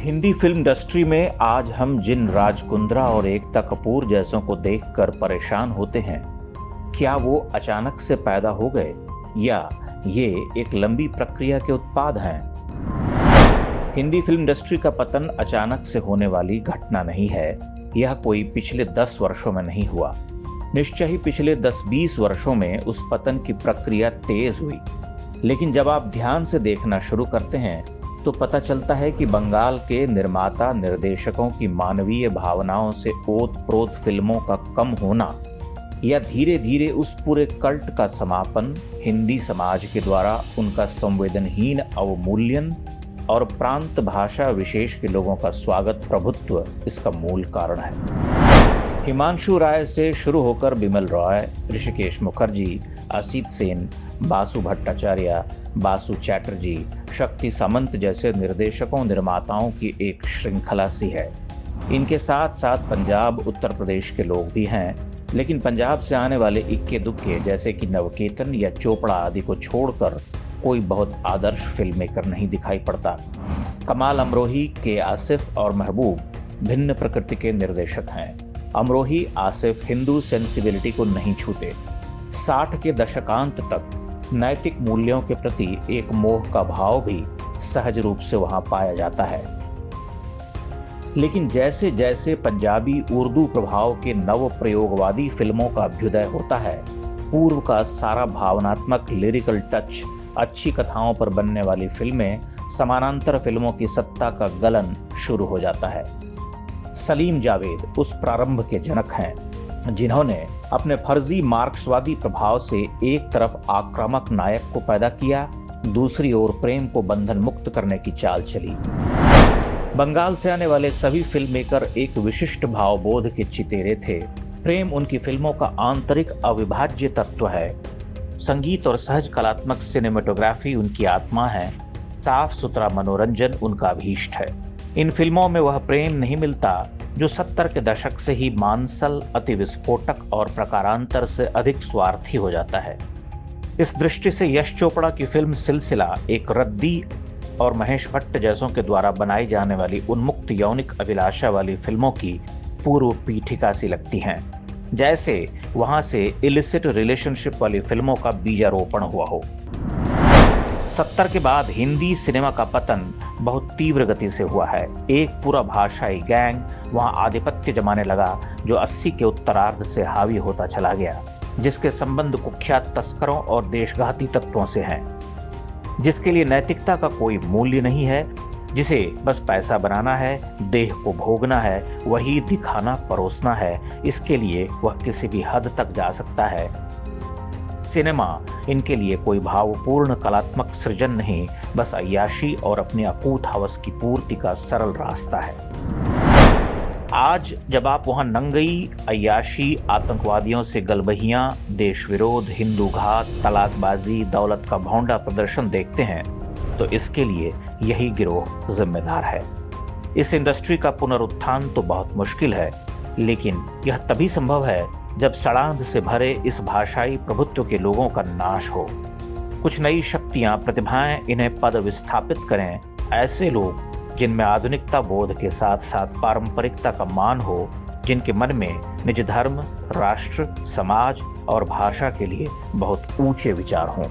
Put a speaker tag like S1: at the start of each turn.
S1: Hindi film industry में आज हम जिन राज कुंद्रा और एकता कपूर जैसों को देखकर परेशान होते हैं, क्या वो अचानक से पैदा हो गए या ये एक लंबी प्रक्रिया के उत्पाद हैं? हिंदी फिल्म इंडस्ट्री का पतन अचानक से होने वाली घटना नहीं है। यह कोई पिछले 10 वर्षों में नहीं हुआ। निश्चय ही पिछले 10-20 वर्षों में उस पतन की प्रक्रिया तेज हुई। लेकिन जब आप ध्यान से देखना शुरू करते हैं तो पता चलता है कि बंगाल के निर्माता निर्देशकों की मानवीय भावनाओं से ओत-प्रोत फिल्मों का कम होना या धीरे धीरे उस पूरे कल्ट का समापन हिंदी समाज के द्वारा उनका संवेदनहीन अवमूल्यन और प्रांत भाषा विशेष के लोगों का स्वागत प्रभुत्व इसका मूल कारण है। हिमांशु राय से शुरू होकर बिमल रॉय, ऋषिकेश मुखर्जी, असित सेन, बासु भट्टाचार्य, बासु चैटर्जी, शक्ति सामंत जैसे निर्देशकों निर्माताओं की एक श्रृंखला सी है। इनके साथ साथ पंजाब उत्तर प्रदेश के लोग भी हैं, लेकिन पंजाब से आने वाले इक्के दुक्के जैसे कि नवकेतन या चोपड़ा आदि को छोड़कर कोई बहुत आदर्श फिल्म मेकर नहीं दिखाई पड़ता। कमाल अमरोही, के आसिफ और महबूब भिन्न प्रकृति के निर्देशक हैं। अमरोही, आसिफ हिंदू सेंसिबिलिटी को नहीं छूते। 60 के दशकांत तक नैतिक मूल्यों के प्रति एक मोह का भाव भी सहज रूप से वहां पाया जाता है। लेकिन जैसे जैसे पंजाबी उर्दू प्रभाव के नव प्रयोगवादी फिल्मों का अभ्युदय होता है, पूर्व का सारा भावनात्मक लिरिकल टच अच्छी कथाओं पर बनने वाली फिल्में समानांतर फिल्मों की सत्ता का गलन शुरू हो जाता है। सलीम जावेद उस प्रारंभ के जनक हैं जिन्होंने अपने फर्जी मार्क्सवादी प्रभाव से एक तरफ आक्रामक नायक को पैदा किया, दूसरी ओर प्रेम को बंधन मुक्त करने की चाल चली। बंगाल से आने वाले सभी फिल्म मेकर एक विशिष्ट भावबोध के चितेरे थे। प्रेम उनकी फिल्मों का आंतरिक अविभाज्य तत्व है। संगीत और सहज कलात्मक सिनेमेटोग्राफी उनकी आत्मा है। साफ सुथरा मनोरंजन उनका अभीष्ट है। इन फिल्मों में वह प्रेम नहीं मिलता जो 70 के दशक से ही मांसल, अति विस्फोटक और प्रकारांतर से अधिक स्वार्थी हो जाता है। इस दृष्टि से यश चोपड़ा की फिल्म सिलसिला एक रद्दी और महेश भट्ट जैसों के द्वारा बनाई जाने वाली उन्मुक्त यौनिक अभिलाषा वाली फिल्मों की पूर्व पीठिका सी लगती हैं, जैसे वहां से इलिसिट रिलेशनशिप वाली फिल्मों का बीजारोपण हुआ हो। 70 के बाद हिंदी सिनेमा का पतन बहुत तीव्र गति से हुआ है। एक पूरा भाषाई गैंग वहां आधिपत्य जमाने लगा जो 80 के उत्तरार्ध से हावी होता चला गया, जिसके संबंध कुख्यात तस्करों और देशघाती तत्वों से हैं, जिसके लिए नैतिकता का कोई मूल्य नहीं है, जिसे बस पैसा बनाना है, देह को भोगना है, वही दिखाना परोसना है। इसके लिए वह किसी भी हद तक जा सकता है। सिनेमा इनके लिए कोई भावपूर्ण कलात्मक सृजन नहीं, बस अय्याशी और अपनी अकूत हवस की पूर्ति का सरल रास्ता है। आज जब आप वहां नंगई अय्याशी, आतंकवादियों से गलबहियां, देश विरोध, हिंदू घात, तलाकबाजी, दौलत का भौंडा प्रदर्शन देखते हैं तो इसके लिए यही गिरोह जिम्मेदार है। इस इंडस्ट्री का पुनरुत्थान तो बहुत मुश्किल है, लेकिन यह तभी संभव है जब सड़ांध से भरे इस भाषाई प्रभुत्व के लोगों का नाश हो। कुछ नई शक्तियां, प्रतिभाएं इन्हें पद विस्थापित करें। ऐसे लोग जिनमें आधुनिकता बोध के साथ साथ पारंपरिकता का मान हो, जिनके मन में निज धर्म, राष्ट्र, समाज और भाषा के लिए बहुत ऊंचे विचार हों।